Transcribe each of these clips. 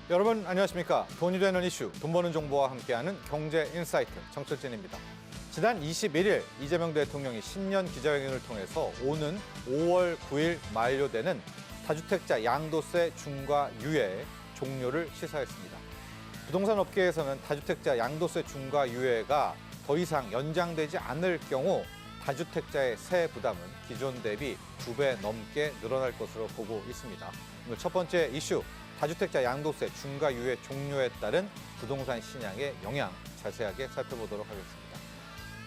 여러분 안녕하십니까? 돈이 되는 이슈, 돈 버는 정보와 함께하는 경제 인사이트 정철진입니다. 지난 21일 이재명 대통령이 신년 기자회견을 통해서 오는 5월 9일 만료되는 다주택자 양도세 중과 유예 종료를 시사했습니다. 부동산 업계에서는 다주택자 양도세 중과 유예가 더 이상 연장되지 않을 경우 다주택자의 세 부담은 기존 대비 2배 넘게 늘어날 것으로 보고 있습니다. 오늘 첫 번째 이슈, 다주택자 양도세 중과 유예 종료에 따른 부동산 시장의 영향 자세하게 살펴보도록 하겠습니다.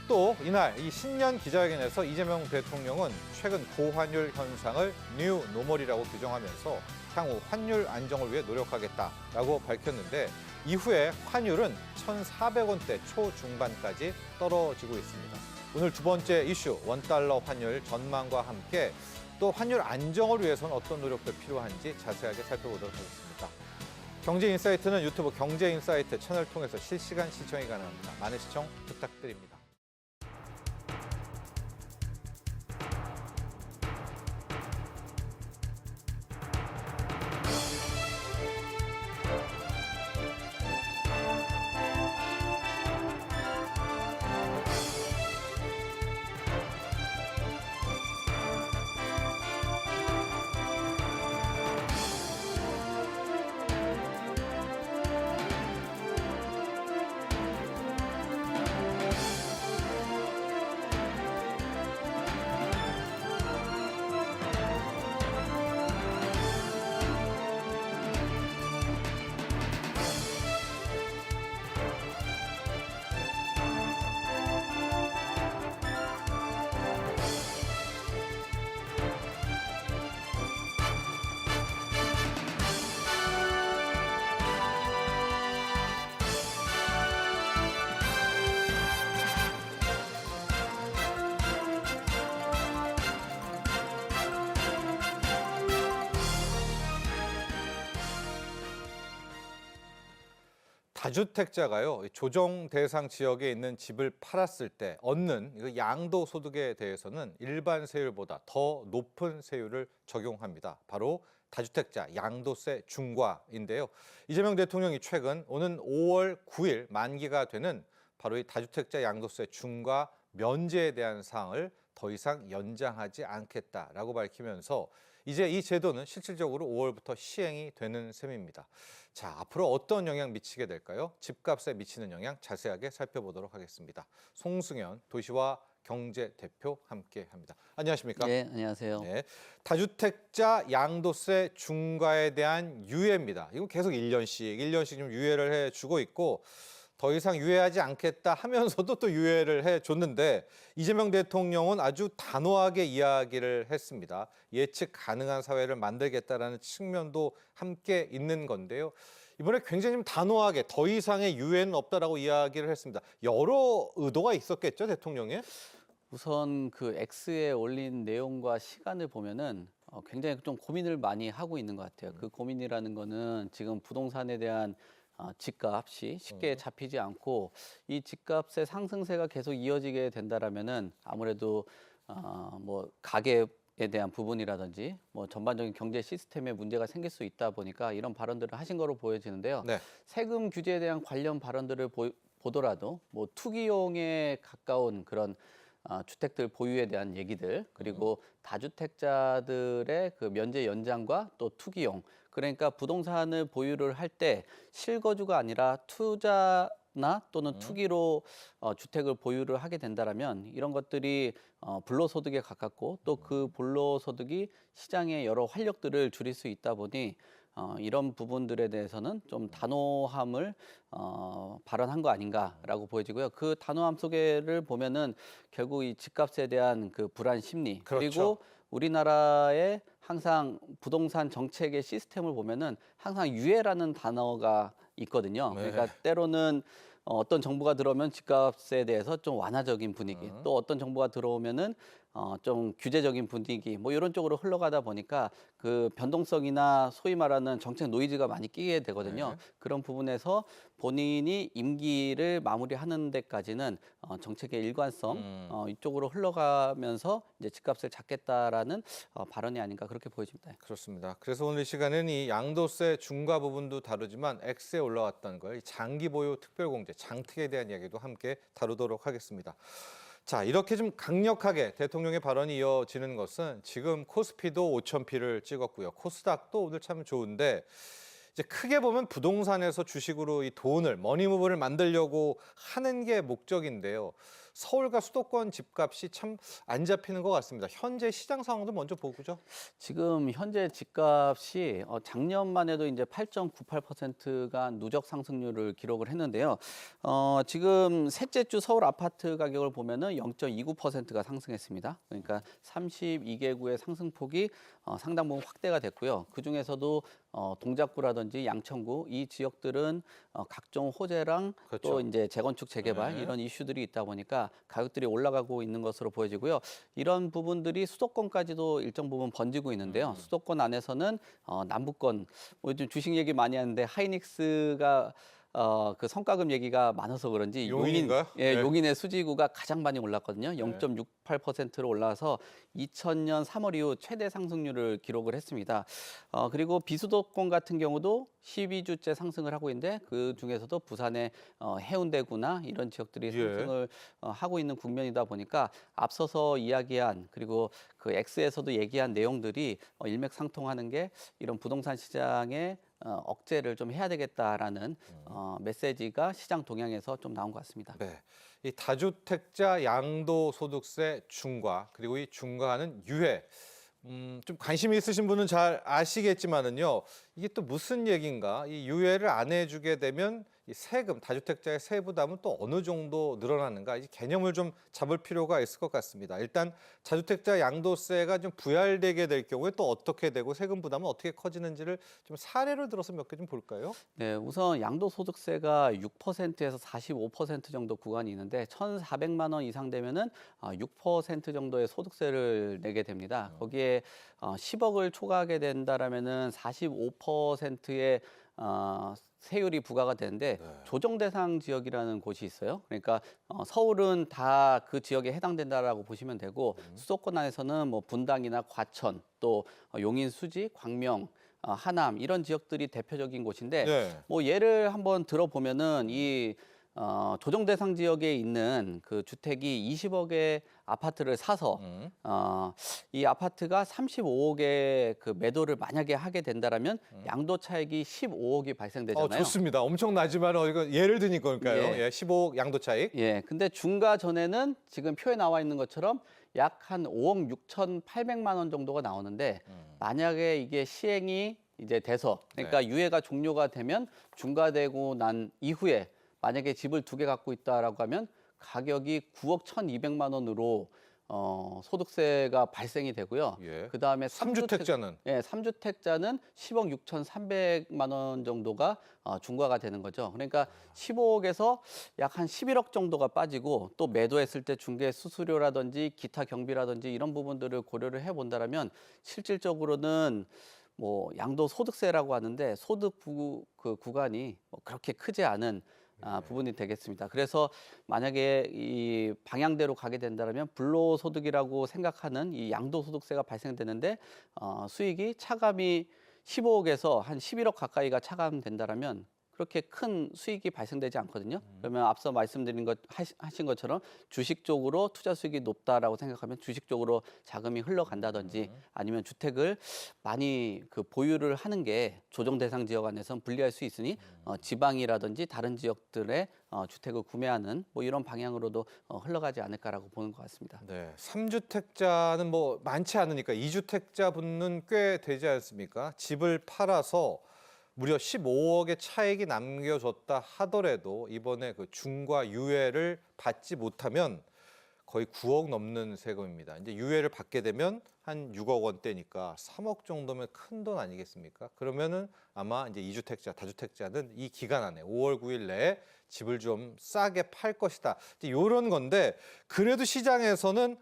또 이날 이 신년 기자회견에서 이재명 대통령은 최근 고환율 현상을 뉴 노멀이라고 규정하면서 향후 환율 안정을 위해 노력하겠다라고 밝혔는데 이후에 환율은 1,400원대 초중반까지 떨어지고 있습니다. 오늘 두 번째 이슈, 원달러 환율 전망과 함께 또 환율 안정을 위해서는 어떤 노력도 필요한지 자세하게 살펴보도록 하겠습니다. 경제인사이트는 유튜브 경제인사이트 채널 통해서 실시간 시청이 가능합니다. 많은 시청 부탁드립니다. 다주택자가요, 조정 대상 지역에 있는 집을 팔았을 때 얻는 양도소득에 대해서는 일반 세율보다 더 높은 세율을 적용합니다. 바로 다주택자 양도세 중과인데요. 이재명 대통령이 최근 오는 5월 9일 만기가 되는 바로 이 다주택자 양도세 중과 면제에 대한 사항을 더 이상 연장하지 않겠다라고 밝히면서 이제 이 제도는 실질적으로 5월부터 시행이 되는 셈입니다. 자, 앞으로 어떤 영향 미치게 될까요? 집값에 미치는 영향 자세하게 살펴보도록 하겠습니다. 송승현 도시와 경제 대표 함께합니다. 안녕하십니까? 네, 안녕하세요. 네, 다주택자 양도세 중과에 대한 유예입니다. 이거 계속 1년씩 좀 유예를 해주고 있고 더 이상 유예하지 않겠다 하면서도 또 유예를 해줬는데 이재명 대통령은 아주 단호하게 이야기를 했습니다. 예측 가능한 사회를 만들겠다라는 측면도 함께 있는 건데요. 이번에 굉장히 좀 단호하게 더 이상의 유예는 없다라고 이야기를 했습니다. 여러 의도가 있었겠죠, 대통령이? 우선 그 X에 올린 내용과 시간을 보면은 굉장히 좀 고민을 많이 하고 있는 것 같아요. 그 고민이라는 거는 지금 부동산에 대한 집값이 쉽게 잡히지 않고 이 집값의 상승세가 계속 이어지게 된다라면은 아무래도 뭐 가계에 대한 부분이라든지 뭐 전반적인 경제 시스템에 문제가 생길 수 있다 보니까 이런 발언들을 하신 거로 보여지는데요. 네. 세금 규제에 대한 관련 발언들을 보더라도 뭐 투기용에 가까운 그런 주택들 보유에 대한 얘기들 그리고 다주택자들의 그 면제 연장과 또 투기용 그러니까 부동산을 보유를 할 때 실거주가 아니라 투자나 또는 투기로 주택을 보유를 하게 된다라면 이런 것들이 불로소득에 가깝고 또 그 불로소득이 시장의 여러 활력들을 줄일 수 있다 보니 이런 부분들에 대해서는 좀 단호함을 발언한 거 아닌가라고 보여지고요. 그 단호함 속에를 보면은 결국 이 집값에 대한 그 불안 심리 그렇죠. 그리고 우리나라의 항상 부동산 정책의 시스템을 보면은 항상 유예라는 단어가 있거든요. 네. 그러니까 때로는 어떤 정부가 들어오면 집값에 대해서 좀 완화적인 분위기, 또 어떤 정부가 들어오면은 좀 규제적인 분위기 뭐 이런 쪽으로 흘러가다 보니까 그 변동성이나 소위 말하는 정책 노이즈가 많이 끼게 되거든요. 네. 그런 부분에서 본인이 임기를 마무리하는 데까지는 정책의 일관성 이쪽으로 흘러가면서 이제 집값을 잡겠다라는 발언이 아닌가 그렇게 보여집니다. 그렇습니다. 그래서 오늘 이 시간은 이 양도세 중과 부분도 다루지만 X에 올라왔던 걸 장기 보유 특별공제, 장특에 대한 이야기도 함께 다루도록 하겠습니다. 자, 이렇게 좀 강력하게 대통령의 발언이 이어지는 것은 지금 코스피도 5,000피를 찍었고요. 코스닥도 오늘 참 좋은데 이제 크게 보면 부동산에서 주식으로 이 돈을 머니무브를 만들려고 하는 게 목적인데요. 서울과 수도권 집값이 참 안 잡히는 것 같습니다. 현재 시장 상황도 먼저 보고죠. 지금 현재 집값이 작년만 해도 이제 8.98%가 누적 상승률을 기록을 했는데요. 지금 셋째 주 서울 아파트 가격을 보면은 0.29%가 상승했습니다. 그러니까 32개구의 상승폭이 상당 부분 확대가 됐고요. 그 중에서도 동작구라든지 양천구 이 지역들은 각종 호재랑 그렇죠. 또 이제 재건축 재개발 네. 이런 이슈들이 있다 보니까 가격들이 올라가고 있는 것으로 보여지고요. 이런 부분들이 수도권까지도 일정 부분 번지고 있는데요. 수도권 안에서는 남부권 뭐 요즘 주식 얘기 많이 하는데 하이닉스가 그 성과급 얘기가 많아서 그런지 용인인가요? 네. 용인의 수지구가 가장 많이 올랐거든요. 0.68%로 올라서 2000년 3월 이후 최대 상승률을 기록을 했습니다. 그리고 비수도권 같은 경우도 12주째 상승을 하고 있는데 그 중에서도 부산의 해운대구나 이런 지역들이 예. 상승을 하고 있는 국면이다 보니까 앞서서 이야기한 그리고 그 X에서도 얘기한 내용들이 일맥상통하는 게 이런 부동산 시장의 억제를 좀 해야 되겠다라는 메시지가 시장 동향에서 좀 나온 것 같습니다. 네. 이 다주택자 양도소득세 중과 그리고 이 중과하는 유예. 좀 관심이 있으신 분은 잘 아시겠지만은요. 이게 또 무슨 얘기인가? 이 유예를 안 해주게 되면 이 세금, 다주택자의 세부담은 또 어느 정도 늘어나는가? 이 개념을 좀 잡을 필요가 있을 것 같습니다. 일단 다주택자 양도세가 좀 부활되게 될 경우에 또 어떻게 되고 세금 부담은 어떻게 커지는지를 좀 사례를 들어서 몇 개 좀 볼까요? 네, 우선 양도소득세가 6%에서 45% 정도 구간이 있는데 1,400만 원 이상 되면은 6% 정도의 소득세를 내게 됩니다. 거기에 10억을 초과하게 된다라면은 45%의 세율이 부과가 되는데 조정 대상 지역이라는 곳이 있어요. 그러니까 서울은 다 그 지역에 해당된다라고 보시면 되고 수도권 안에서는 뭐 분당이나 과천 또 용인, 수지, 광명 하남 이런 지역들이 대표적인 곳인데 네. 뭐 예를 한번 들어보면은 이 조정 대상 지역에 있는 그 주택이 20억의 아파트를 사서 이 아파트가 35억의 그 매도를 만약에 하게 된다라면 양도 차익이 15억이 발생되잖아요. 좋습니다. 엄청나지만 이거 예를 드니까요. 예. 예, 15억 양도 차익. 예, 근데 중과 전에는 지금 표에 나와 있는 것처럼 약 한 5억 6,800만 원 정도가 나오는데 만약에 이게 시행이 이제 돼서 그러니까 유예가 종료가 되면 중과되고 난 이후에 만약에 집을 2개 갖고 있다라고 하면 가격이 9억 1,200만 원으로 소득세가 발생이 되고요. 예. 그 다음에 3주택자는 예, 3주택자는 10억 6,300만 원 정도가 중과가 되는 거죠. 그러니까 15억에서 약 한 11억 정도가 빠지고 또 매도했을 때 중개 수수료라든지 기타 경비라든지 이런 부분들을 고려를 해 본다라면 실질적으로는 뭐 양도 소득세라고 하는데 소득 그 구간이 뭐 그렇게 크지 않은 부분이 되겠습니다. 그래서 만약에 이 방향대로 가게 된다면 불로소득이라고 생각하는 이 양도소득세가 발생되는데 수익이 차감이 15억에서 한 11억 가까이가 차감된다면 그렇게 큰 수익이 발생되지 않거든요. 그러면 앞서 말씀드린 것 하신 것처럼 주식 쪽으로 투자 수익이 높다라고 생각하면 주식 쪽으로 자금이 흘러간다든지 아니면 주택을 많이 그 보유를 하는 게 조정 대상 지역 안에서는 불리할 수 있으니 지방이라든지 다른 지역들의 주택을 구매하는 뭐 이런 방향으로도 흘러가지 않을까라고 보는 것 같습니다. 네, 3주택자는 뭐 많지 않으니까 2주택자 분은 꽤 되지 않습니까? 집을 팔아서 무려 15억의 차익이 남겨졌다 하더라도 이번에 그 중과 유예를 받지 못하면 거의 9억 넘는 세금입니다. 이제 유예를 받게 되면 한 6억 원대니까 3억 정도면 큰 돈 아니겠습니까? 그러면은 아마 이제 2주택자, 다주택자는 이 기간 안에 5월 9일 내에 집을 좀 싸게 팔 것이다. 이제 이런 건데 그래도 시장에서는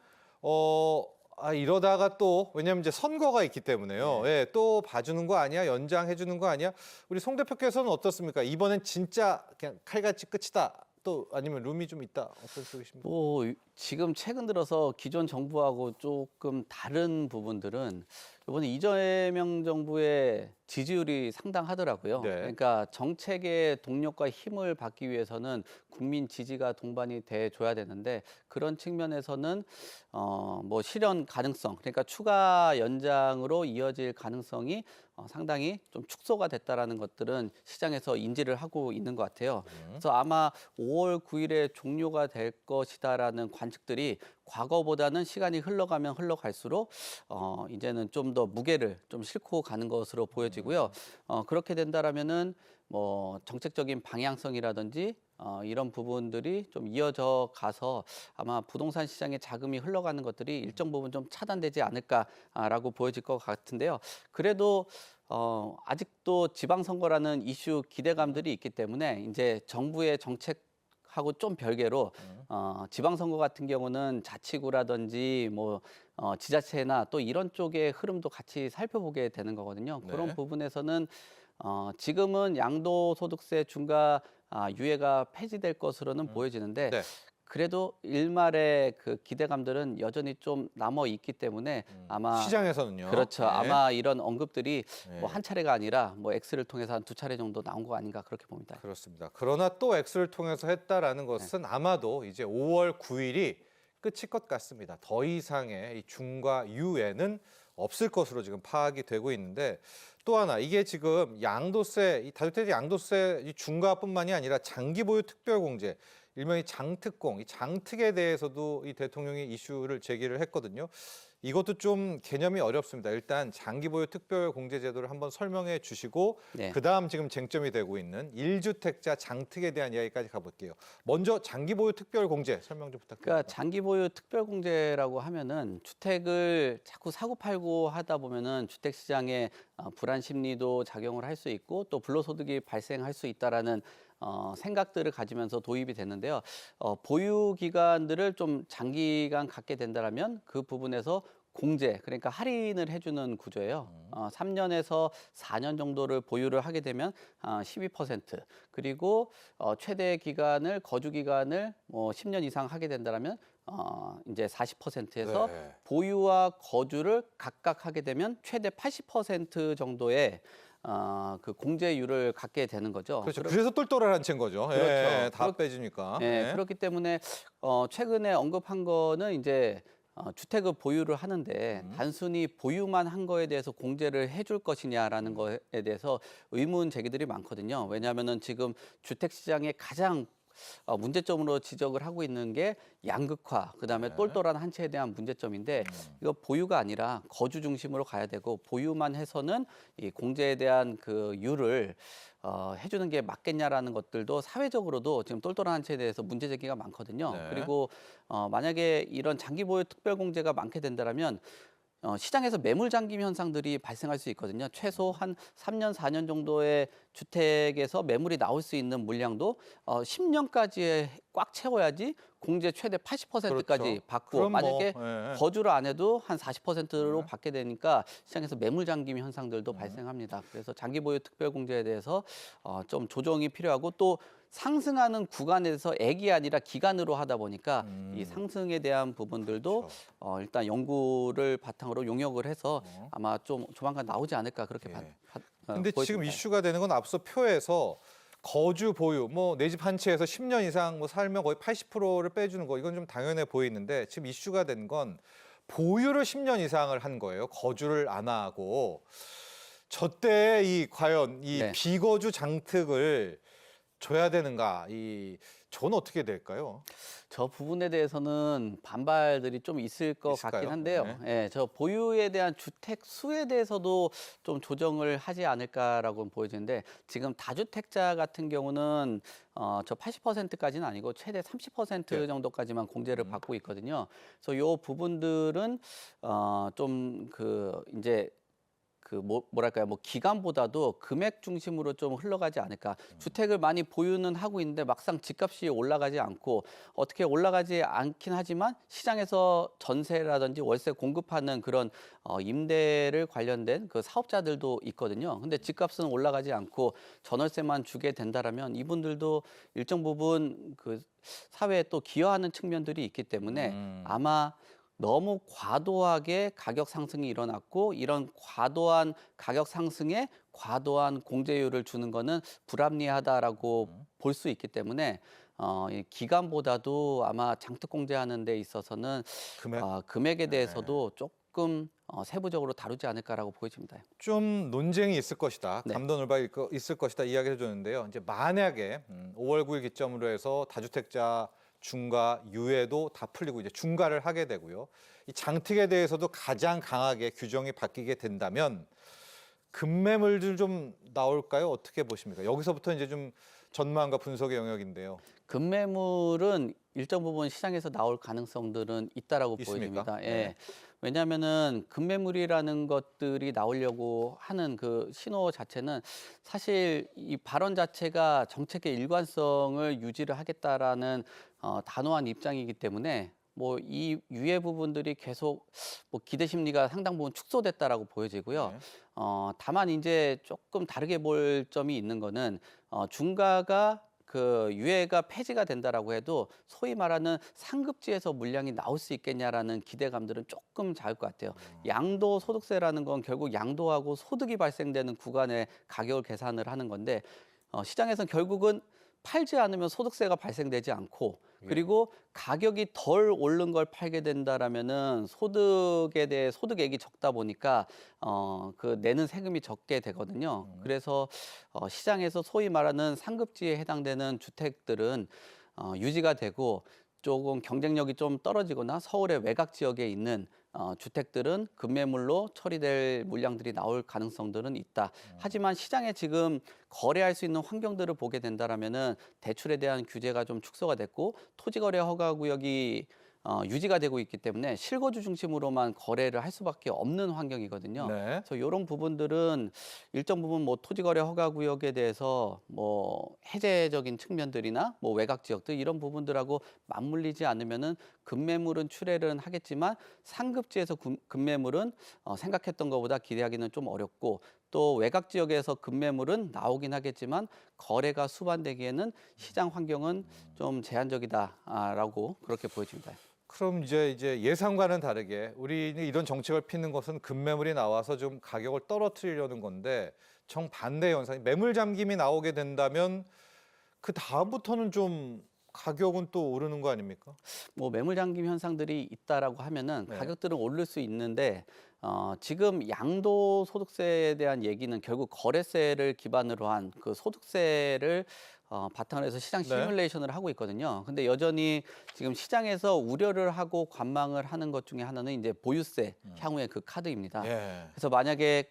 이러다가 또 왜냐면 이제 선거가 있기 때문에요. 네. 예, 또 봐주는 거 아니야? 연장해 주는 거 아니야? 우리 송 대표께서는 어떻습니까? 이번엔 진짜 그냥 칼같이 끝이다. 또 아니면 룸이 좀 있다. 어떤 쪽이십니까? 지금 최근 들어서 기존 정부하고 조금 다른 부분들은 이번에 이재명 정부의 지지율이 상당하더라고요. 네. 그러니까 정책의 동력과 힘을 받기 위해서는 국민 지지가 동반이 돼 줘야 되는데 그런 측면에서는 뭐 실현 가능성, 그러니까 추가 연장으로 이어질 가능성이 상당히 좀 축소가 됐다라는 것들은 시장에서 인지를 하고 있는 것 같아요. 그래서 아마 5월 9일에 종료가 될 것이다라는 관측들이 과거보다는 시간이 흘러가면 흘러갈수록 이제는 좀 더 무게를 좀 싣고 가는 것으로 보여지고요. 그렇게 된다라면은 뭐 정책적인 방향성이라든지 이런 부분들이 좀 이어져 가서 아마 부동산 시장에 자금이 흘러가는 것들이 일정 부분 좀 차단되지 않을까라고 보여질 것 같은데요. 그래도 아직도 지방선거라는 이슈 기대감들이 있기 때문에 이제 정부의 정책하고 좀 별개로 지방선거 같은 경우는 자치구라든지 뭐 지자체나 또 이런 쪽의 흐름도 같이 살펴보게 되는 거거든요. 네. 그런 부분에서는 지금은 양도소득세 중과 유예가 폐지될 것으로는 보여지는데 네. 그래도 일말의 그 기대감들은 여전히 좀 남아 있기 때문에 아마 시장에서는요. 그렇죠. 네. 아마 이런 언급들이 네. 뭐 한 차례가 아니라 뭐 X를 통해서 한 두 차례 정도 나온 거 아닌가 그렇게 봅니다. 그렇습니다. 그러나 또 X를 통해서 했다라는 것은 아마도 이제 5월 9일이 끝일 것 같습니다. 더 이상의 이 중과 유예는 없을 것으로 지금 파악이 되고 있는데 또 하나 이게 지금 양도세, 이 다주택 양도세 이 중과뿐만이 아니라 장기 보유 특별공제 일명의 장특공, 이 장특에 대해서도 이 대통령이 이슈를 제기를 했거든요. 이것도 좀 개념이 어렵습니다. 일단 장기 보유 특별 공제 제도를 한번 설명해 주시고 네. 그다음 지금 쟁점이 되고 있는 1주택자 장특에 대한 이야기까지 가볼게요. 먼저 장기 보유 특별 공제 설명 좀 부탁드립니다. 그러니까 장기 보유 특별 공제라고 하면은 주택을 자꾸 사고 팔고 하다 보면은 주택 시장에 불안 심리도 작용을 할 수 있고 또 불로소득이 발생할 수 있다라는 생각들을 가지면서 도입이 됐는데요. 보유 기간들을 좀 장기간 갖게 된다라면 그 부분에서 공제, 그러니까 할인을 해주는 구조예요. 3년에서 4년 정도를 보유를 하게 되면 12%, 그리고 최대 기간을 거주 기간을 뭐 10년 이상 하게 된다라면 이제 40%에서 네. 보유와 거주를 각각 하게 되면 최대 80% 정도의 그 공제율을 갖게 되는 거죠. 그렇죠. 그래서 똘똘한 채인 거죠. 예, 다 그렇- 빼주니까. 예, 예. 그렇기 때문에 최근에 언급한 거는 이제 주택을 보유를 하는데 단순히 보유만 한 거에 대해서 공제를 해줄 것이냐라는 거에 대해서 의문 제기들이 많거든요. 왜냐하면은 지금 주택 시장의 가장 문제점으로 지적을 하고 있는 게 양극화, 그다음에 네. 똘똘한 한 채에 대한 문제점인데 이거 보유가 아니라 거주 중심으로 가야 되고 보유만 해서는 이 공제에 대한 그 율을 해주는 게 맞겠냐라는 것들도 사회적으로도 지금 똘똘한 한 채에 대해서 문제 제기가 많거든요. 네. 그리고 만약에 이런 장기 보유 특별 공제가 많게 된다면 시장에서 매물 잠김 현상들이 발생할 수 있거든요. 최소 한 3년, 4년 정도의 주택에서 매물이 나올 수 있는 물량도 10년까지 꽉 채워야지 공제 최대 80%까지 그렇죠. 받고 그럼 뭐, 만약에 예. 거주를 안 해도 한 40%로 받게 되니까 시장에서 매물 잠김 현상들도 네. 발생합니다. 그래서 장기 보유 특별 공제에 대해서 좀 조정이 필요하고 또 상승하는 구간에서 액이 아니라 기간으로 하다 보니까 이 상승에 대한 부분들도 그렇죠. 일단 연구를 바탕으로 용역을 해서 아마 좀 조만간 나오지 않을까 그렇게 예. 보여집니다. 근데 지금 이슈가 되는 건 앞서 표에서 거주 보유, 뭐 내 집 한 채에서 10년 이상 뭐 살면 거의 80%를 빼주는 거 이건 좀 당연해 보이는데 지금 이슈가 된 건 보유를 10년 이상을 한 거예요. 거주를 안 하고 저때 이 과연 이 네. 비거주 장특을 줘야 되는가? 저는 어떻게 될까요? 저 부분에 대해서는 반발들이 좀 있을 것 있을까요? 같긴 한데요. 네. 예, 저 보유에 대한 주택 수에 대해서도 좀 조정을 하지 않을까라고 보여지는데 지금 다주택자 같은 경우는 저 80%까지는 아니고 최대 30% 네. 정도까지만 공제를 받고 있거든요. 그래서 요 부분들은 좀 그 이제 뭐랄까요, 뭐 기간보다도 금액 중심으로 좀 흘러가지 않을까. 주택을 많이 보유는 하고 있는데 막상 집값이 올라가지 않고 어떻게 올라가지 않긴 하지만 시장에서 전세라든지 월세 공급하는 그런 임대를 관련된 그 사업자들도 있거든요. 근데 집값은 올라가지 않고 전월세만 주게 된다라면 이분들도 일정 부분 그 사회에 또 기여하는 측면들이 있기 때문에 아마 너무 과도하게 가격 상승이 일어났고 이런 과도한 가격 상승에 과도한 공제율을 주는 거는 불합리하다라고 볼 수 있기 때문에 이 기간보다도 아마 장특 공제하는 데 있어서는 금액? 금액에 대해서도 조금 세부적으로 다루지 않을까라고 보여집니다. 좀 논쟁이 있을 것이다. 네. 감론을박이 있을 것이다 이야기를 해줬는데요. 이제 만약에 5월 9일 기점으로 해서 다주택자 중과 유예도 다 풀리고 이제 중과를 하게 되고요. 이 장특에 대해서도 가장 강하게 규정이 바뀌게 된다면 급매물들 좀 나올까요? 어떻게 보십니까? 여기서부터 이제 좀 전망과 분석의 영역인데요. 급매물은 일정 부분 시장에서 나올 가능성들은 있다라고 있습니까? 보여집니다. 네. 예. 왜냐하면은 급매물이라는 것들이 나오려고 하는 그 신호 자체는 사실 이 발언 자체가 정책의 일관성을 유지를 하겠다라는 단호한 입장이기 때문에 뭐 이 유예 부분들이 계속 뭐 기대 심리가 상당 부분 축소됐다라고 보여지고요. 네. 다만 이제 조금 다르게 볼 점이 있는 거는 중가가 그 유예가 폐지가 된다라고 해도 소위 말하는 상급지에서 물량이 나올 수 있겠냐라는 기대감들은 조금 작을 것 같아요. 양도 소득세라는 건 결국 양도하고 소득이 발생되는 구간의 가격을 계산을 하는 건데 시장에서는 결국은 팔지 않으면 소득세가 발생되지 않고 그리고 가격이 덜 오른 걸 팔게 된다라면은 소득에 대해 소득액이 적다 보니까 그 내는 세금이 적게 되거든요. 그래서 시장에서 소위 말하는 상급지에 해당되는 주택들은 유지가 되고 조금 경쟁력이 좀 떨어지거나 서울의 외곽 지역에 있는 주택들은 급매물로 처리될 물량들이 나올 가능성들은 있다. 하지만 시장에 지금 거래할 수 있는 환경들을 보게 된다라면은 대출에 대한 규제가 좀 축소가 됐고 토지거래 허가구역이 유지가 되고 있기 때문에 실거주 중심으로만 거래를 할 수밖에 없는 환경이거든요. 네. 그래서 이런 부분들은 일정 부분 뭐 토지거래 허가구역에 대해서 뭐 해제적인 측면들이나 뭐 외곽 지역들 이런 부분들하고 맞물리지 않으면은 급매물은 출회는 하겠지만 상급지에서 급매물은 생각했던 것보다 기대하기는 좀 어렵고 또 외곽 지역에서 급매물은 나오긴 하겠지만 거래가 수반되기에는 시장 환경은 좀 제한적이다라고 그렇게 보여집니다. 그럼 이제 예상과는 다르게 우리는 이런 정책을 피는 것은 급매물이 나와서 좀 가격을 떨어뜨리려는 건데 정반대 현상이 매물 잠김이 나오게 된다면 그 다음부터는 좀 가격은 또 오르는 거 아닙니까? 뭐 매물 잠김 현상들이 있다라고 하면은 네. 가격들은 오를 수 있는데 지금 양도 소득세에 대한 얘기는 결국 거래세를 기반으로 한 그 소득세를 바탕으로 해서 시장 네. 시뮬레이션을 하고 있거든요. 근데 여전히 지금 시장에서 우려를 하고 관망을 하는 것 중에 하나는 이제 보유세 향후의 그 카드입니다. 예. 그래서 만약에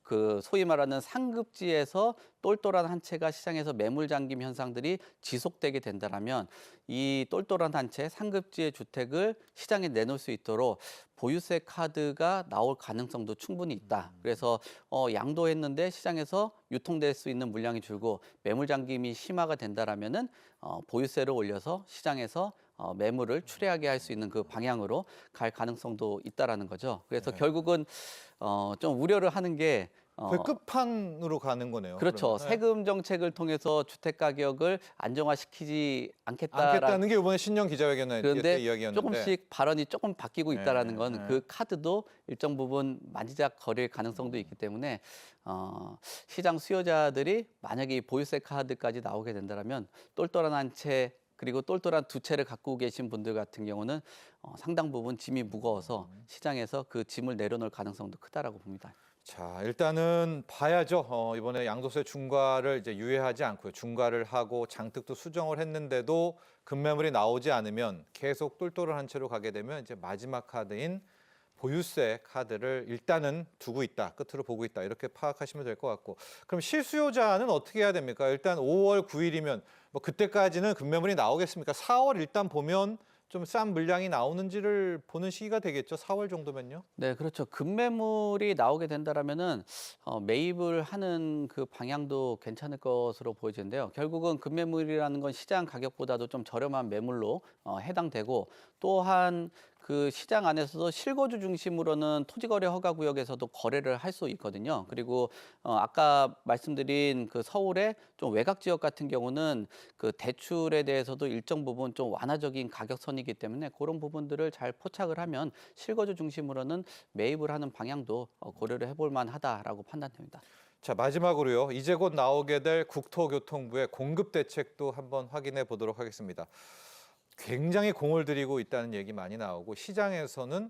그 소위 말하는 상급지에서 똘똘한 한 채가 시장에서 매물 잠김 현상들이 지속되게 된다라면 이 똘똘한 한 채 상급지의 주택을 시장에 내놓을 수 있도록 보유세 카드가 나올 가능성도 충분히 있다. 그래서 양도했는데 시장에서 유통될 수 있는 물량이 줄고 매물 잠김이 심화가 된다라면은 보유세를 올려서 시장에서 매물을 출회하게 할 수 있는 그 방향으로 갈 가능성도 있다라는 거죠. 그래서 결국은 좀 우려를 하는 게 거의 끝판으로 가는 거네요. 그렇죠. 그러면. 네. 세금 정책을 통해서 주택 가격을 안정화시키지 않겠다라는 않겠다는 게 이번에 신년 기자회견에 그런데 이야기였는데. 조금씩 발언이 조금 바뀌고 있다라는 건 네. 그 카드도 일정 부분 만지작 거릴 가능성도 있기 때문에 시장 수요자들이 만약에 이 보유세 카드까지 나오게 된다면 똘똘한 한 채 그리고 똘똘한 두 채를 갖고 계신 분들 같은 경우는 상당 부분 짐이 무거워서 시장에서 그 짐을 내려놓을 가능성도 크다라고 봅니다. 자, 일단은 봐야죠. 이번에 양도세 중과를 이제 유예하지 않고요. 중과를 하고 장특도 수정을 했는데도 급매물이 나오지 않으면 계속 똘똘한 한 채로 가게 되면 이제 마지막 카드인 보유세 카드를 일단은 두고 있다. 끝으로 보고 있다. 이렇게 파악하시면 될 것 같고. 그럼 실수요자는 어떻게 해야 됩니까? 일단 5월 9일이면 뭐 그때까지는 급매물이 나오겠습니까? 4월 일단 보면 좀 싼 물량이 나오는지를 보는 시기가 되겠죠. 4월 정도면요. 네, 그렇죠. 급매물이 나오게 된다라면은 매입을 하는 그 방향도 괜찮을 것으로 보여지는데요. 결국은 급매물이라는 건 시장 가격보다도 좀 저렴한 매물로 해당되고, 또한 그 시장 안에서도 실거주 중심으로는 토지거래 허가 구역에서도 거래를 할 수 있거든요. 그리고 아까 말씀드린 그 서울의 좀 외곽 지역 같은 경우는 그 대출에 대해서도 일정 부분 좀 완화적인 가격선이기 때문에 그런 부분들을 잘 포착을 하면 실거주 중심으로는 매입을 하는 방향도 고려를 해볼 만하다라고 판단됩니다. 자, 마지막으로요. 이제 곧 나오게 될 국토교통부의 공급 대책도 한번 확인해 보도록 하겠습니다. 굉장히 공을 들이고 있다는 얘기 많이 나오고 시장에서는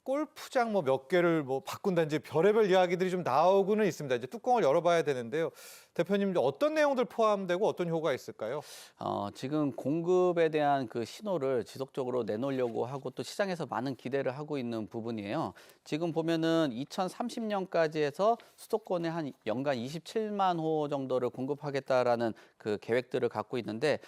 골프장 뭐 몇 개를 뭐 바꾼다든지 별의별 이야기들이 좀 나오고는 있습니다. 이제 뚜껑을 열어봐야 되는데요. 대표님, 어떤 내용들 포함되고 어떤 효과가 있을까요? 지금 공급에 대한 그 신호를 지속적으로 내놓으려고 하고 또 시장에서 많은 기대를 하고 있는 부분이에요. 지금 보면은 2030년까지 해서 수도권에 한 연간 27만 호 정도를 공급하겠다라는 그 계획들을 갖고 있는데,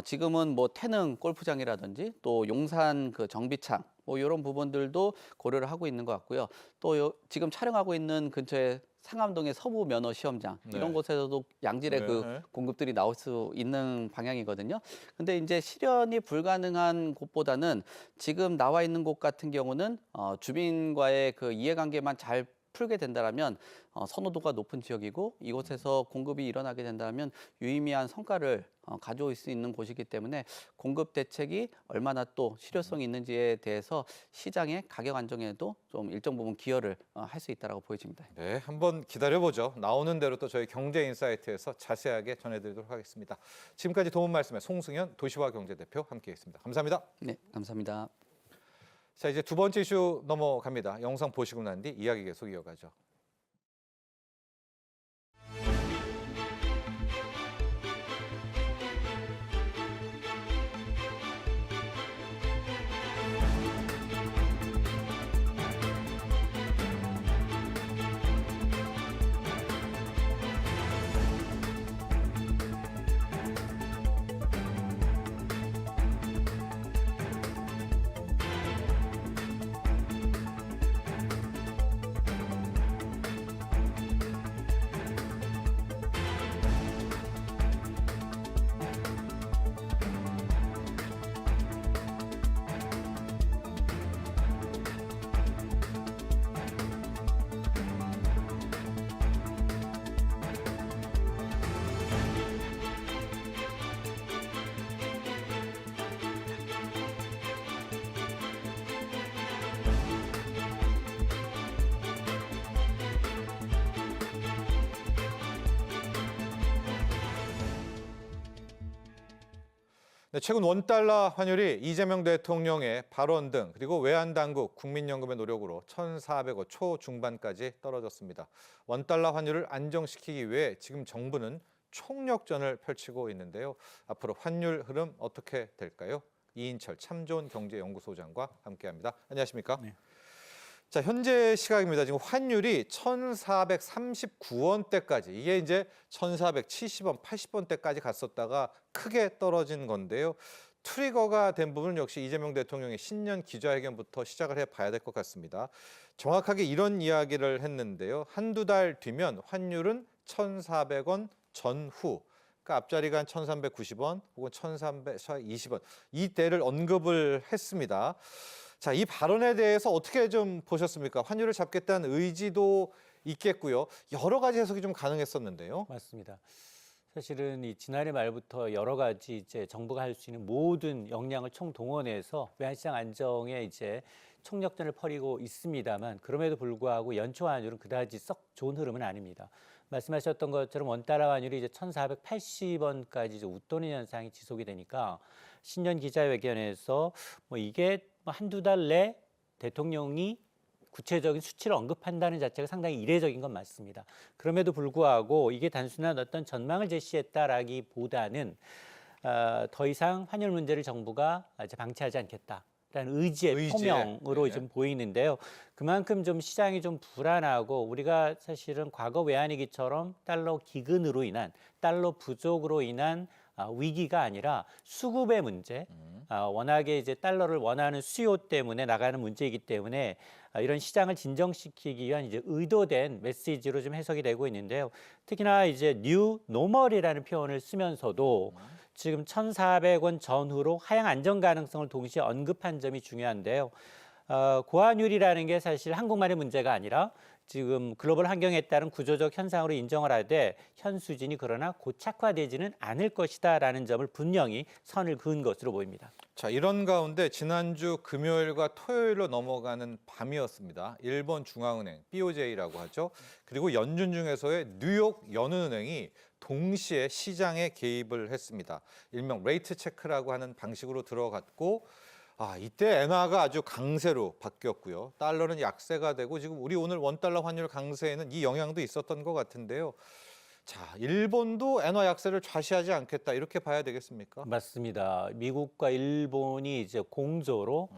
지금은 뭐 태릉 골프장이라든지 또 용산 그 정비창 뭐 이런 부분들도 고려를 하고 있는 것 같고요. 또 지금 촬영하고 있는 근처에 상암동의 서부 면허 시험장 이런 네. 곳에서도 양질의 그 네. 공급들이 나올 수 있는 방향이거든요. 근데 이제 실현이 불가능한 곳보다는 지금 나와 있는 곳 같은 경우는 주민과의 그 이해관계만 잘 풀게 된다라면 선호도가 높은 지역이고, 이곳에서 공급이 일어나게 된다면 유의미한 성과를 가져올 수 있는 곳이기 때문에 공급 대책이 얼마나 또 실효성이 있는지에 대해서 시장의 가격 안정에도 좀 일정 부분 기여를 할 수 있다라고 보여집니다. 네, 한번 기다려보죠. 나오는 대로 또 저희 경제인사이트에서 자세하게 전해드리도록 하겠습니다. 지금까지 도움 말씀에 송승현 도시화경제대표 함께했습니다. 감사합니다. 네, 감사합니다. 자, 이제 두 번째 이슈 넘어갑니다. 영상 보시고 난 뒤 이야기 계속 이어가죠. 네, 최근 원달러 환율이 이재명 대통령의 발언 등 그리고 외환당국, 국민연금의 노력으로 1,400원 초중반까지 떨어졌습니다. 원달러 환율을 안정시키기 위해 지금 정부는 총력전을 펼치고 있는데요. 앞으로 환율 흐름 어떻게 될까요? 이인철 참좋은 경제연구소장과 함께합니다. 안녕하십니까? 네. 자, 현재 시각입니다. 지금 환율이 1,439원대까지, 이게 이제 1,470원, 80원대까지 갔었다가 크게 떨어진 건데요. 트리거가 된 부분은 역시 이재명 대통령의 신년 기자회견부터 시작을 해봐야 될 것 같습니다. 정확하게 이런 이야기를 했는데요. 한두 달 뒤면 환율은 1,400원 전후, 그러니까 앞자리가 한 1,390원 혹은 1,320원, 이때를 언급을 했습니다. 자, 이 발언에 대해서 어떻게 좀 보셨습니까? 환율을 잡겠다는 의지도 있겠고요. 여러 가지 해석이 좀 가능했었는데요. 맞습니다. 사실은 이 지난해 말부터 여러 가지 이제 정부가 할 수 있는 모든 역량을 총동원해서 외환시장 안정에 이제 총력전을 벌이고 있습니다만, 그럼에도 불구하고 연초 환율은 그다지 썩 좋은 흐름은 아닙니다. 말씀하셨던 것처럼 원달러 환율이 이제 1,480원까지 이제 웃도는 현상이 지속이 되니까 신년 기자회견에서 뭐 이게 한두 달 내 대통령이 구체적인 수치를 언급한다는 자체가 상당히 이례적인 건 맞습니다. 그럼에도 불구하고 이게 단순한 어떤 전망을 제시했다라기보다는 더 이상 환율 문제를 정부가 이제 방치하지 않겠다라는 의지의 표명으로 네. 좀 보이는데요. 그만큼 좀 시장이 좀 불안하고, 우리가 사실은 과거 외환위기처럼 달러 기근으로 인한, 달러 부족으로 인한 위기가 아니라 수급의 문제, 워낙에 이제 달러를 원하는 수요 때문에 나가는 문제이기 때문에 이런 시장을 진정시키기 위한 이제 의도된 메시지로 좀 해석이 되고 있는데요. 특히나 이제 뉴 노멀이라는 표현을 쓰면서도 지금 1,400원 전후로 하향 안정 가능성을 동시에 언급한 점이 중요한데요. 고환율이라는 게 사실 한국만의 문제가 아니라 지금 글로벌 환경에 따른 구조적 현상으로 인정을 하되 현 수준이 그러나 고착화되지는 않을 것이다라는 점을 분명히 선을 그은 것으로 보입니다. 자, 이런 가운데 지난주 금요일과 토요일로 넘어가는 밤이었습니다. 일본 중앙은행 BOJ라고 하죠. 그리고 연준 중에서의 뉴욕 연은은행이 동시에 시장에 개입을 했습니다. 일명 레이트 체크라고 하는 방식으로 들어갔고 이때 엔화가 아주 강세로 바뀌었고요. 달러는 약세가 되고 지금 우리 오늘 원달러 환율 강세에는 이 영향도 있었던 것 같은데요. 자, 일본도 엔화 약세를 좌시하지 않겠다 이렇게 봐야 되겠습니까? 맞습니다. 미국과 일본이 이제 공조로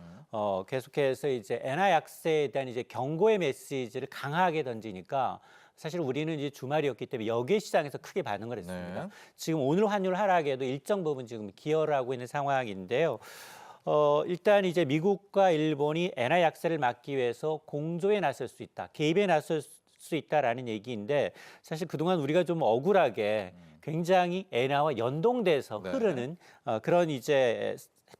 계속해서 이제 엔화 약세에 대한 이제 경고의 메시지를 강하게 던지니까 사실 우리는 이제 주말이었기 때문에 여기에 시장에서 크게 반응을 했습니다. 네. 지금 오늘 환율 하락에도 일정 부분 지금 기여를 하고 있는 상황인데요. 일단 이제 미국과 일본이 엔화 약세를 막기 위해서 공조에 나설 수 있다, 개입에 나설 수 있다라는 얘기인데 사실 그동안 우리가 좀 억울하게 굉장히 엔화와 연동돼서 네. 흐르는 그런 이제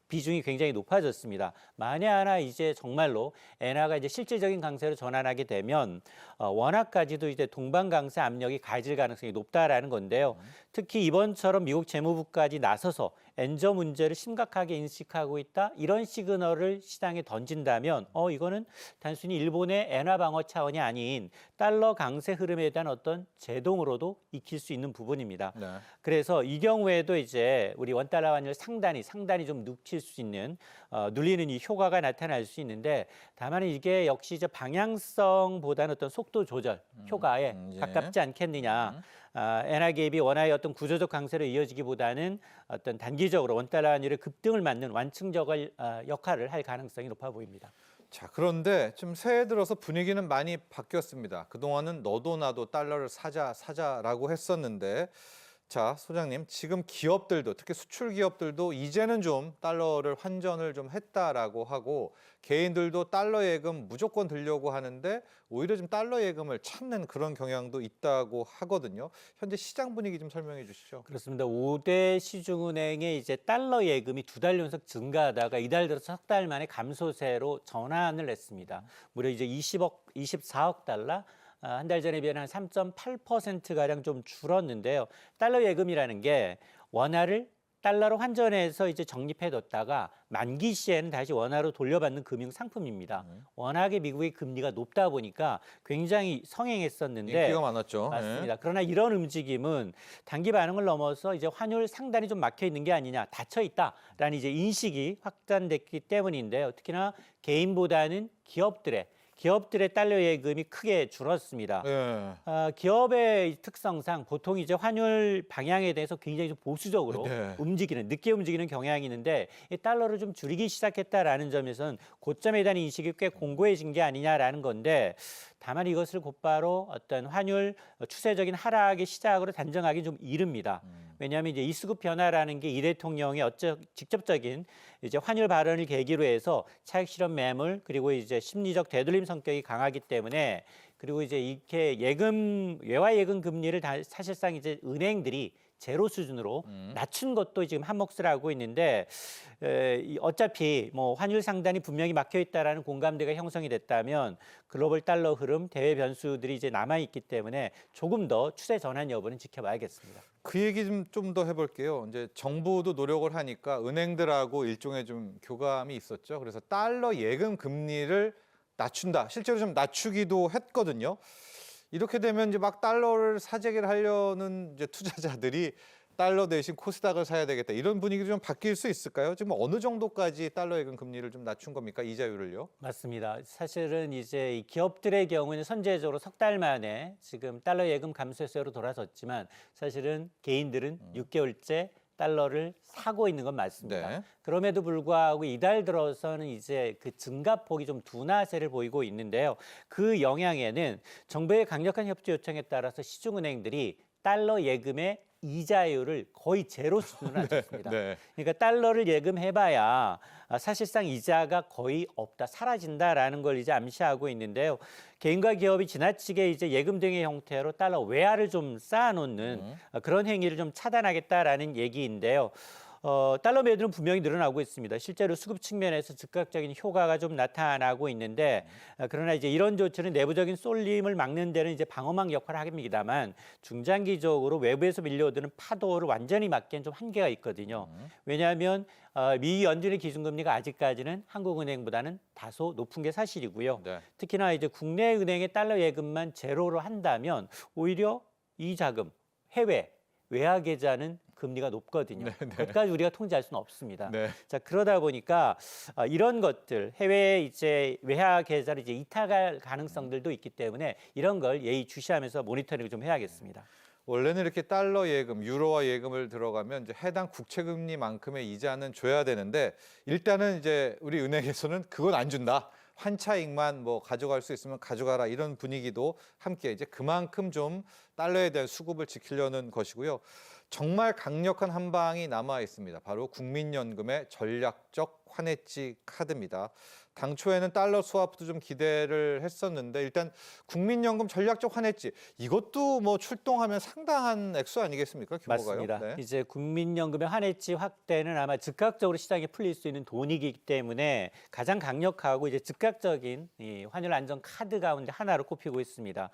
비중이 굉장히 높아졌습니다. 만에 하나 이제 정말로 엔화가 이제 실질적인 강세로 전환하게 되면 원화까지도 이제 동반 강세 압력이 가해질 가능성이 높다라는 건데요. 특히 이번처럼 미국 재무부까지 나서서 엔저 문제를 심각하게 인식하고 있다 이런 시그널을 시장에 던진다면 이거는 단순히 일본의 엔화 방어 차원이 아닌 달러 강세 흐름에 대한 어떤 제동으로도 익힐 수 있는 부분입니다. 네. 그래서 이 경우에도 이제 우리 원달러 환율 상단이 좀 눕힐 수 있는 눌리는 이 효과가 나타날 수 있는데 다만 이게 역시 이제 방향성보다는 어떤 속도 조절 효과에 예. 가깝지 않겠느냐. 엔화 개입이 원화의 어떤 구조적 강세로 이어지기보다는 어떤 단기적으로 원달러 환율의 급등을 막는 완충적 역할을 할 가능성이 높아 보입니다. 자, 그런데 지금 새해 들어서 분위기는 많이 바뀌었습니다. 그동안은 너도 나도 달러를 사자라고 했었는데 자, 소장님, 지금 기업들도 특히 수출 기업들도 이제는 좀 달러를 환전을 좀 했다라고 하고 개인들도 달러 예금 무조건 들려고 하는데 오히려 좀 달러 예금을 찾는 그런 경향도 있다고 하거든요. 현재 시장 분위기 좀 설명해 주시죠. 그렇습니다. 5대 시중은행의 이제 달러 예금이 2달 연속 증가하다가 이달 들어서 석 달 만에 감소세로 전환을 했습니다. 무려 이제 24억 달러, 한 달 전에 비해 한 3.8%가량 좀 줄었는데요. 달러 예금이라는 게 원화를 달러로 환전해서 이제 적립해뒀다가 만기 시에는 다시 원화로 돌려받는 금융 상품입니다. 워낙에 미국의 금리가 높다 보니까 굉장히 성행했었는데 인기가 많았죠. 맞습니다. 그러나 이런 움직임은 단기 반응을 넘어서 이제 환율 상단이 좀 막혀 있는 게 아니냐, 닫혀 있다라는 이제 인식이 확산됐기 때문인데요. 특히나 개인보다는 기업들의 달러 예금이 크게 줄었습니다. 기업의 특성상 보통 이제 환율 방향에 대해서 굉장히 좀 보수적으로 늦게 움직이는 경향이 있는데 이 달러를 좀 줄이기 시작했다라는 점에서는 고점에 대한 인식이 꽤 공고해진 게 아니냐라는 건데 다만 이것을 곧바로 어떤 환율 추세적인 하락의 시작으로 단정하기 좀 이릅니다. 왜냐하면 이제 이 수급 변화라는 게 이 대통령의 직접적인 이제 환율 발언을 계기로 해서 차익 실현 매물 그리고 이제 심리적 되돌림 성격이 강하기 때문에 그리고 이제 이렇게 외화 예금 금리를 사실상 이제 은행들이 제로 수준으로 낮춘 것도 지금 한몫을 하고 있는데 어차피 뭐 환율 상단이 분명히 막혀 있다라는 공감대가 형성이 됐다면 글로벌 달러 흐름, 대외 변수들이 이제 남아 있기 때문에 조금 더 추세 전환 여부는 지켜봐야겠습니다. 그 얘기 좀 더 해볼게요. 이제 정부도 노력을 하니까 은행들하고 일종의 좀 교감이 있었죠. 그래서 달러 예금 금리를 낮춘다. 실제로 좀 낮추기도 했거든요. 이렇게 되면 이제 막 달러를 사재기를 하려는 이제 투자자들이 달러 대신 코스닥을 사야 되겠다. 이런 분위기도 좀 바뀔 수 있을까요? 지금 어느 정도까지 달러 예금 금리를 좀 낮춘 겁니까? 이자율을요? 맞습니다. 사실은 이제 이 기업들의 경우는 선제적으로 석 달 만에 지금 달러 예금 감소세로 돌아섰지만 사실은 개인들은 6개월째 달러를 사고 있는 건 맞습니다. 네. 그럼에도 불구하고 이달 들어서는 이제 그 증가폭이 좀 둔화세를 보이고 있는데요. 그 영향에는 정부의 강력한 협조 요청에 따라서 시중은행들이 달러 예금의 이자율을 거의 제로 수준으로 낮췄습니다. 네. 그러니까 달러를 예금해봐야 사실상 이자가 거의 없다, 사라진다라는 걸 이제 암시하고 있는데요. 개인과 기업이 지나치게 이제 예금 등의 형태로 달러 외화를 좀 쌓아놓는 그런 행위를 좀 차단하겠다라는 얘기인데요. 달러 매도는 분명히 늘어나고 있습니다. 실제로 수급 측면에서 즉각적인 효과가 좀 나타나고 있는데 그러나 이제 이런 조치는 내부적인 쏠림을 막는 데는 이제 방어막 역할을 합니다만 중장기적으로 외부에서 밀려오는 파도를 완전히 막기엔 좀 한계가 있거든요. 왜냐하면 미 연준의 기준금리가 아직까지는 한국은행보다는 다소 높은 게 사실이고요. 네. 특히나 이제 국내 은행의 달러 예금만 제로로 한다면 오히려 이 자금 해외 외화 계좌는 금리가 높거든요. 그것까지 우리가 통제할 수는 없습니다. 네. 자, 그러다 보니까 이런 것들 해외에 이제 외화 계좌를 이제 이탈할 가능성들도 있기 때문에 이런 걸 예의주시하면서 모니터링을 좀 해야겠습니다. 원래는 이렇게 달러 예금, 유로화 예금을 들어가면 이제 해당 국채금리만큼의 이자는 줘야 되는데 일단은 이제 우리 은행에서는 그건 안 준다. 환차익만 뭐 가져갈 수 있으면 가져가라 이런 분위기도 함께 이제 그만큼 좀 달러에 대한 수급을 지키려는 것이고요. 정말 강력한 한 방이 남아 있습니다. 바로 국민연금의 전략적 환해지 카드입니다. 당초에는 달러 스와프도 좀 기대를 했었는데 일단 국민연금 전략적 환해지 이것도 뭐 출동하면 상당한 액수 아니겠습니까? 규모가요. 맞습니다. 네. 이제 국민연금의 환해지 확대는 아마 즉각적으로 시장에 풀릴 수 있는 돈이기 때문에 가장 강력하고 이제 즉각적인 이 환율 안정 카드 가운데 하나로 꼽히고 있습니다.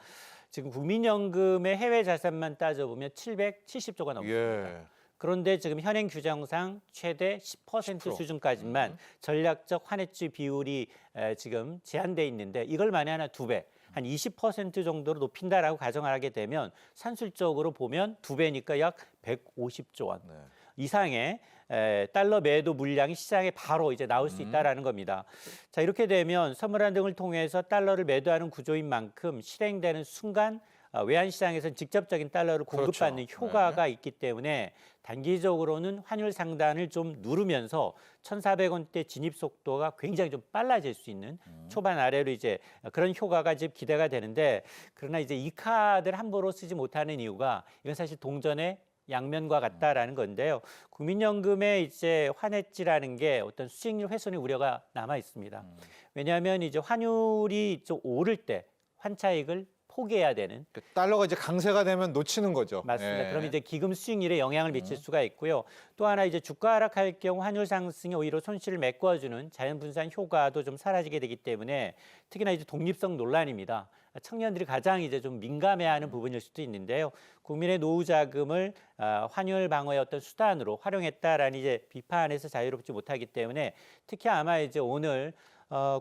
지금 국민연금의 해외 자산만 따져보면 770조가 넘습니다. 예. 그런데 지금 현행 규정상 최대 10% 수준까지만 전략적 환해지 비율이 지금 제한돼 있는데 이걸 만에 하나 2배, 한 20% 정도로 높인다라고 가정을 하게 되면 산술적으로 보면 2배니까 약 150조 원 네. 이상의 달러 매도 물량이 시장에 바로 이제 나올 수 있다라는 겁니다. 자, 이렇게 되면 선물한 등을 통해서 달러를 매도하는 구조인 만큼 실행되는 순간 외환 시장에서는 직접적인 달러를 공급받는 그렇죠. 효과가 있기 때문에 단기적으로는 환율 상단을 좀 누르면서 1,400원대 진입 속도가 굉장히 좀 빨라질 수 있는 초반 아래로 이제 그런 효과가 지금 기대가 되는데 그러나 이제 이 카드를 함부로 쓰지 못하는 이유가 이건 사실 동전의 양면과 같다라는 건데요. 국민연금의 이제 환해지라는 게 어떤 수익률 훼손의 우려가 남아 있습니다. 왜냐하면 이제 환율이 좀 오를 때 환차익을 포기해야 되는 달러가 이제 강세가 되면 놓치는 거죠. 맞습니다. 예. 그럼 이제 기금 수익률에 영향을 미칠 수가 있고요. 또 하나 이제 주가 하락할 경우 환율 상승이 오히려 손실을 메꿔주는 자연분산 효과도 좀 사라지게 되기 때문에 특히나 이제 독립성 논란입니다. 청년들이 가장 이제 좀 민감해하는 부분일 수도 있는데요. 국민의 노후 자금을 환율 방어의 어떤 수단으로 활용했다라는 이제 비판에서 자유롭지 못하기 때문에 특히 아마 이제 오늘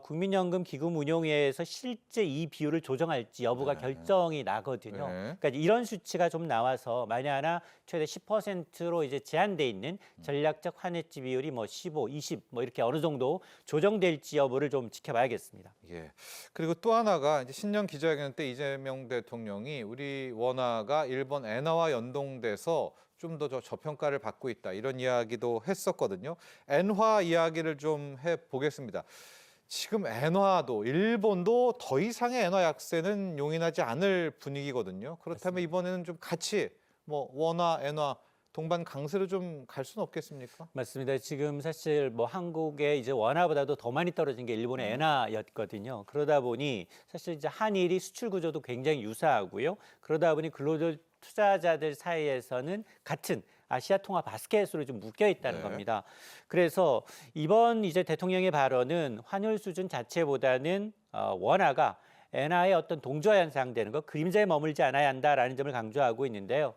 국민연금 기금 운용위에서 실제 이 비율을 조정할지 여부가 결정이 나거든요. 네. 그러니까 이런 수치가 좀 나와서 만약 하나 최대 10%로 이제 제한돼 있는 전략적 환해지 비율이 뭐 15, 20 뭐 이렇게 어느 정도 조정될지 여부를 좀 지켜봐야겠습니다. 예. 그리고 또 하나가 이제 신년 기자회견 때 이재명 대통령이 우리 원화가 일본 엔화와 연동돼서 좀 더 저평가를 받고 있다 이런 이야기도 했었거든요. 엔화 이야기를 좀 해보겠습니다. 지금 엔화도 일본도 더 이상의 엔화 약세는 용인하지 않을 분위기거든요. 그렇다면 이번에는 좀 같이 뭐 원화, 엔화 동반 강세로 좀 갈 수는 없겠습니까? 맞습니다. 지금 사실 뭐 한국의 이제 원화보다도 더 많이 떨어진 게 일본의 엔화였거든요. 그러다 보니 사실 이제 한일이 수출 구조도 굉장히 유사하고요. 그러다 보니 글로벌 투자자들 사이에서는 같은 아시아 통화 바스켓으로 좀 묶여 있다는 겁니다. 그래서 이번 이제 대통령의 발언은 환율 수준 자체보다는 원화가 엔화의 어떤 동조화 현상되는 것, 그림자에 머물지 않아야 한다라는 점을 강조하고 있는데요.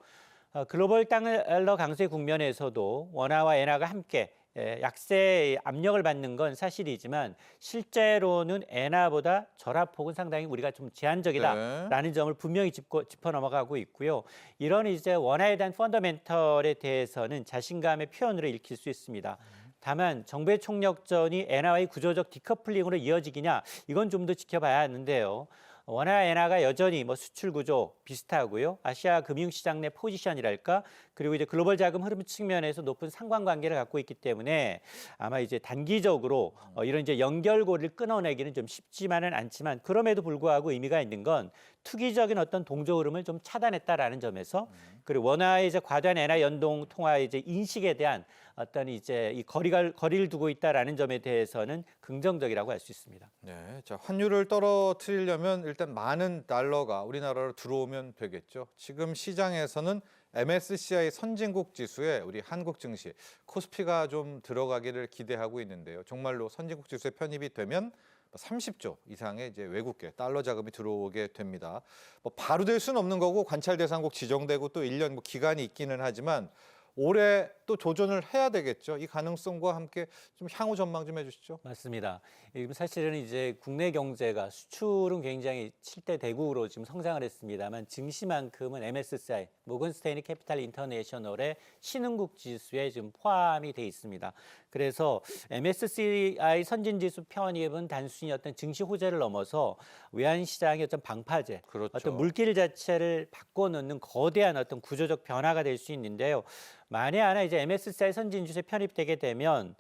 글로벌 달러 강세 국면에서도 원화와 엔화가 함께 약세 압력을 받는 건 사실이지만 실제로는 엔화보다 절하폭은 상당히 우리가 좀 제한적이다라는 점을 분명히 짚어 넘어가고 있고요. 이런 이제 원화에 대한 펀더멘털에 대해서는 자신감의 표현으로 읽힐 수 있습니다. 다만 정부의 총력전이 엔화의 구조적 디커플링으로 이어지기냐 이건 좀 더 지켜봐야 하는데요. 원화 엔화가 여전히 뭐 수출 구조 비슷하고요. 아시아 금융시장 내 포지션이랄까 그리고 이제 글로벌 자금 흐름 측면에서 높은 상관관계를 갖고 있기 때문에 아마 이제 단기적으로 이런 이제 연결고리를 끊어내기는 좀 쉽지만은 않지만 그럼에도 불구하고 의미가 있는 건 투기적인 어떤 동조 흐름을 좀 차단했다라는 점에서 그리고 원화의 이제 과도한 엔화 연동 통화의 이제 인식에 대한 어떤 이제 이 거리를 두고 있다라는 점에 대해서는 긍정적이라고 할 수 있습니다. 네, 자, 환율을 떨어뜨리려면 일단 많은 달러가 우리나라로 들어오면 되겠죠. 지금 시장에서는 MSCI 선진국 지수에 우리 한국 증시 코스피가 좀 들어가기를 기대하고 있는데요. 정말로 선진국 지수에 편입이 되면 30조 이상의 이제 외국계 달러 자금이 들어오게 됩니다. 뭐 바로 될 수는 없는 거고 관찰 대상국 지정되고 또 1년 뭐 기간이 있기는 하지만 올해 또 조전을 해야 되겠죠. 이 가능성과 함께 좀 향후 전망 좀 해주시죠. 맞습니다. 지금 사실은 이제 국내 경제가 수출은 굉장히 7대 대국으로 지금 성장을 했습니다만 증시만큼은 MSCI, 모건 스테인리 캐피탈 인터내셔널의 신흥국 지수에 지금 포함이 돼 있습니다. 그래서 MSCI 선진지수 편입은 단순히 어떤 증시 호재를 넘어서 외환시장의 어떤 방파제, 그렇죠. 어떤 물길 자체를 바꿔놓는 거대한 어떤 구조적 변화가 될 수 있는데요. 만에 하나 이제 MSCI 선진지수에 편입되게 되면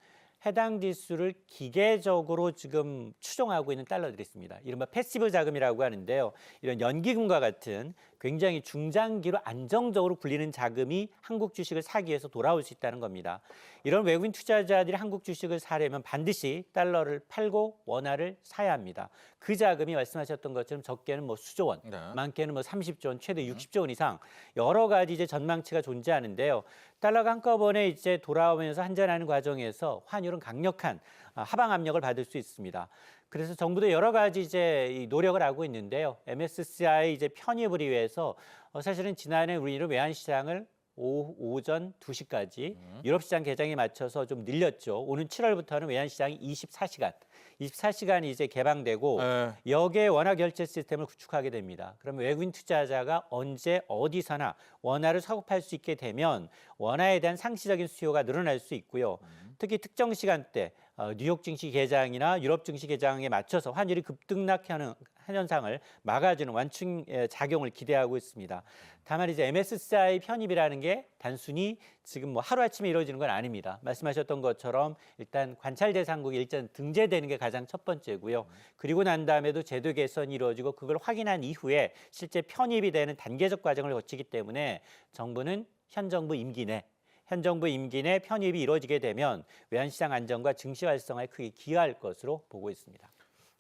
해당 지수를 기계적으로 지금 추종하고 있는 달러들이 있습니다. 이른바 패시브 자금이라고 하는데요. 이런 연기금과 같은 굉장히 중장기로 안정적으로 굴리는 자금이 한국 주식을 사기 위해서 돌아올 수 있다는 겁니다. 이런 외국인 투자자들이 한국 주식을 사려면 반드시 달러를 팔고 원화를 사야 합니다. 그 자금이 말씀하셨던 것처럼 적게는 뭐 수조 원, 네. 많게는 뭐 30조 원, 최대 60조 원 이상 여러 가지 이제 전망치가 존재하는데요. 달러가 한꺼번에 이제 돌아오면서 한전하는 과정에서 환율은 강력한 하방 압력을 받을 수 있습니다. 그래서 정부도 여러 가지 이제 이 노력을 하고 있는데요. MSCI 이제 편입을 위해서 사실은 지난해 우리는 외환 시장을 오전 2시까지 유럽 시장 개장에 맞춰서 좀 늘렸죠. 오는 7월부터는 외환 시장이 24시간이 이제 개방되고 네. 여기에 원화 결제 시스템을 구축하게 됩니다. 그러면 외국인 투자자가 언제 어디서나 원화를 사고 팔 수 있게 되면 원화에 대한 상시적인 수요가 늘어날 수 있고요. 특히 특정 시간대 뉴욕 증시 개장이나 유럽 증시 개장에 맞춰서 환율이 급등락하는 현상을 막아주는 완충 작용을 기대하고 있습니다. 다만 이제 MSCI 편입이라는 게 단순히 지금 뭐 하루아침에 이루어지는 건 아닙니다. 말씀하셨던 것처럼 일단 관찰 대상국이 일단 등재되는 게 가장 첫 번째고요. 그리고 난 다음에도 제도 개선이 이루어지고 그걸 확인한 이후에 실제 편입이 되는 단계적 과정을 거치기 때문에 정부는 현 정부 임기 내 편입이 이루어지게 되면 외환시장 안정과 증시 활성화에 크게 기여할 것으로 보고 있습니다.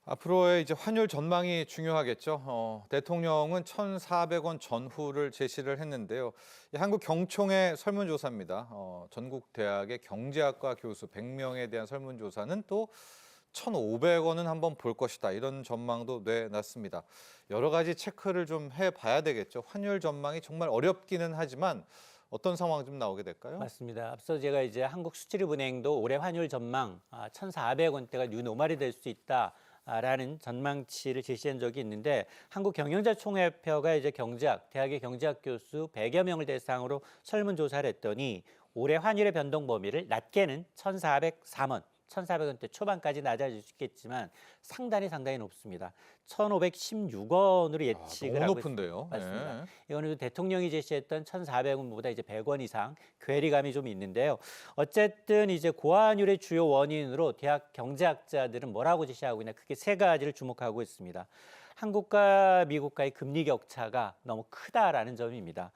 앞으로의 이제 환율 전망이 중요하겠죠. 대통령은 1,400원 전후를 제시를 했는데요. 이 한국 경총의 설문조사입니다. 전국 대학의 경제학과 교수 100명에 대한 설문조사는 또 1,500원은 한번 볼 것이다. 이런 전망도 내놨습니다. 여러 가지 체크를 좀 해봐야 되겠죠. 환율 전망이 정말 어렵기는 하지만 어떤 상황 좀 나오게 될까요? 맞습니다. 앞서 제가 이제 한국수출입은행도 올해 환율 전망 1,400원대가 뉴노멀이 될 수 있다. 라는 전망치를 제시한 적이 있는데 한국경영자총회표가 이제 대학의 경제학 교수 100여 명을 대상으로 설문조사를 했더니 올해 환율의 변동 범위를 낮게는 1,403원, 1,400원대 초반까지 낮아질 수 있겠지만 상당히 높습니다. 1,516원으로 예측을 너무 하고 높은데요. 있습니다. 맞습니다. 네. 이거는 대통령이 제시했던 1,400원보다 이제 100원 이상 괴리감이 좀 있는데요. 어쨌든 이제 고환율의 주요 원인으로 대학 경제학자들은 뭐라고 제시하고 있냐 크게 세 가지를 주목하고 있습니다. 한국과 미국과의 금리 격차가 너무 크다라는 점입니다.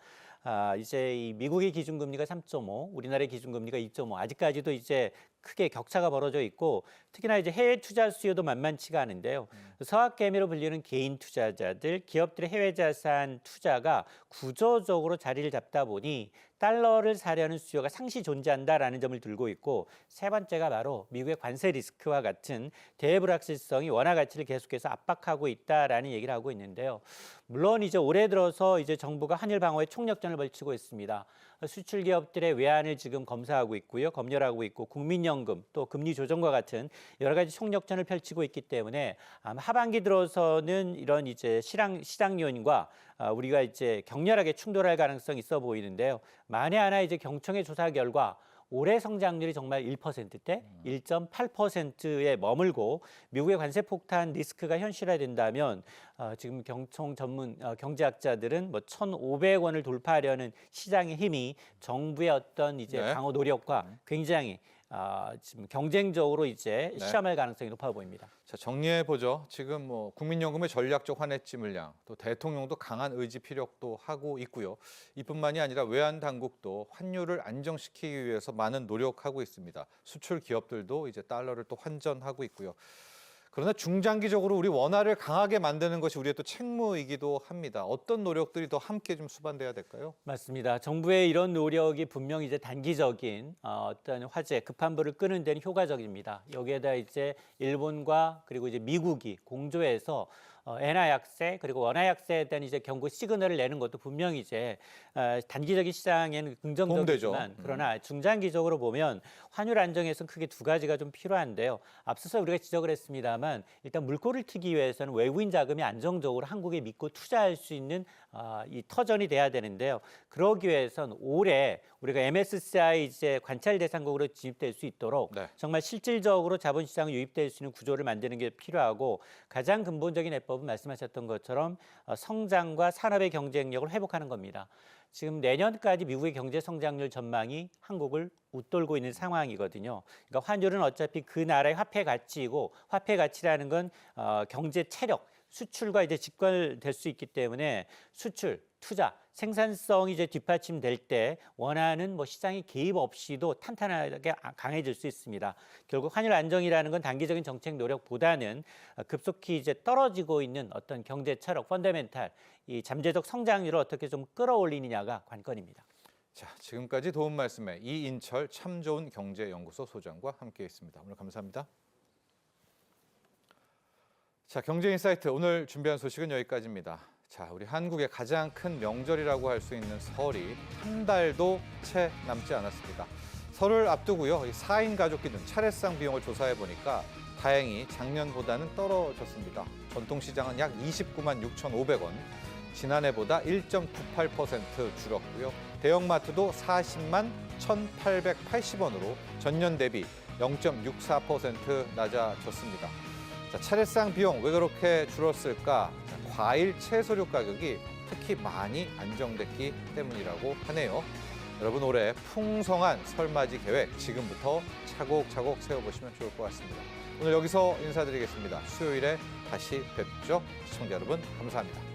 이제 이 미국의 기준금리가 3.5, 우리나라의 기준금리가 2.5. 아직까지도 이제 크게 격차가 벌어져 있고 특히나 이제 해외 투자 수요도 만만치가 않은데요. 서학개미로 불리는 개인 투자자들, 기업들의 해외 자산 투자가 구조적으로 자리를 잡다 보니 달러를 사려는 수요가 상시 존재한다라는 점을 들고 있고 세 번째가 바로 미국의 관세 리스크와 같은 대불확실성이 원화 가치를 계속해서 압박하고 있다라는 얘기를 하고 있는데요. 물론 이제 올해 들어서 이제 정부가 한일 방어에 총력전을 벌이고 있습니다. 수출 기업들의 외환을 지금 검사하고 있고요, 검열하고 있고 국민연금 또 금리 조정과 같은 여러 가지 총력전을 펼치고 있기 때문에 아마 하반기 들어서는 이런 이제 시장 요인과 우리가 이제 격렬하게 충돌할 가능성이 있어 보이는데요. 만에 하나 이제 경총의 조사 결과 올해 성장률이 정말 1%대 1.8%에 머물고 미국의 관세 폭탄 리스크가 현실화된다면 지금 경총 전문 경제학자들은 뭐 1,500원을 돌파하려는 시장의 힘이 정부의 어떤 이제 네. 방어 노력과 굉장히 지금 경쟁적으로 이제 네. 시험할 가능성이 높아 보입니다. 자, 정리해 보죠. 지금 뭐 국민연금의 전략적 환해지 물량, 또 대통령도 강한 의지 피력도 하고 있고요. 이뿐만이 아니라 외환 당국도 환율을 안정시키기 위해서 많은 노력하고 있습니다. 수출 기업들도 이제 달러를 또 환전하고 있고요. 그러나 중장기적으로 우리 원화를 강하게 만드는 것이 우리의 또 책무이기도 합니다. 어떤 노력들이 더 함께 좀 수반돼야 될까요? 맞습니다. 정부의 이런 노력이 분명히 이제 단기적인 어떤 화제, 급한 불을 끄는 데는 효과적입니다. 여기에다 이제 일본과 그리고 이제 미국이 공조해서 엔화 약세 그리고 원화 약세에 대한 이제 경고 시그널을 내는 것도 분명히 이제 단기적인 시장에는 긍정적이지만 그러나 중장기적으로 보면 환율 안정에서 크게 두 가지가 좀 필요한데요. 앞서서 우리가 지적을 했습니다만 일단 물꼬를 트기 위해서는 외국인 자금이 안정적으로 한국에 믿고 투자할 수 있는 이 터전이 돼야 되는데요. 그러기 위해선 올해 우리가 MSCI 이제 관찰 대상국으로 진입될 수 있도록 네. 정말 실질적으로 자본시장에 유입될 수 있는 구조를 만드는 게 필요하고 가장 근본적인 해법은 말씀하셨던 것처럼 성장과 산업의 경쟁력을 회복하는 겁니다. 지금 내년까지 미국의 경제 성장률 전망이 한국을 웃돌고 있는 상황이거든요. 그러니까 환율은 어차피 그 나라의 화폐 가치이고 화폐 가치라는 건 경제 체력, 수출과 이제 직결될 수 있기 때문에 수출, 투자, 생산성이 이제 뒷받침될 때 원하는 뭐 시장의 개입 없이도 탄탄하게 강해질 수 있습니다. 결국 환율 안정이라는 건 단기적인 정책 노력보다는 급속히 이제 떨어지고 있는 어떤 경제 철학, 펀더멘탈, 이 잠재적 성장률을 어떻게 좀 끌어올리느냐가 관건입니다. 자, 지금까지 도움 말씀에 이인철 참 좋은 경제연구소 소장과 함께했습니다. 오늘 감사합니다. 자, 경제인사이트 오늘 준비한 소식은 여기까지입니다. 자, 우리 한국의 가장 큰 명절이라고 할 수 있는 설이 한 달도 채 남지 않았습니다. 설을 앞두고요, 4인 가족 기준 차례상 비용을 조사해 보니까 다행히 작년보다는 떨어졌습니다. 전통시장은 약 29만 6,500원, 지난해보다 1.98% 줄었고요. 대형마트도 40만 1,880원으로 전년 대비 0.64% 낮아졌습니다. 자, 차례상 비용 왜 그렇게 줄었을까? 자, 과일, 채소류 가격이 특히 많이 안정됐기 때문이라고 하네요. 여러분 올해 풍성한 설맞이 계획 지금부터 차곡차곡 세워보시면 좋을 것 같습니다. 오늘 여기서 인사드리겠습니다. 수요일에 다시 뵙죠. 시청자 여러분 감사합니다.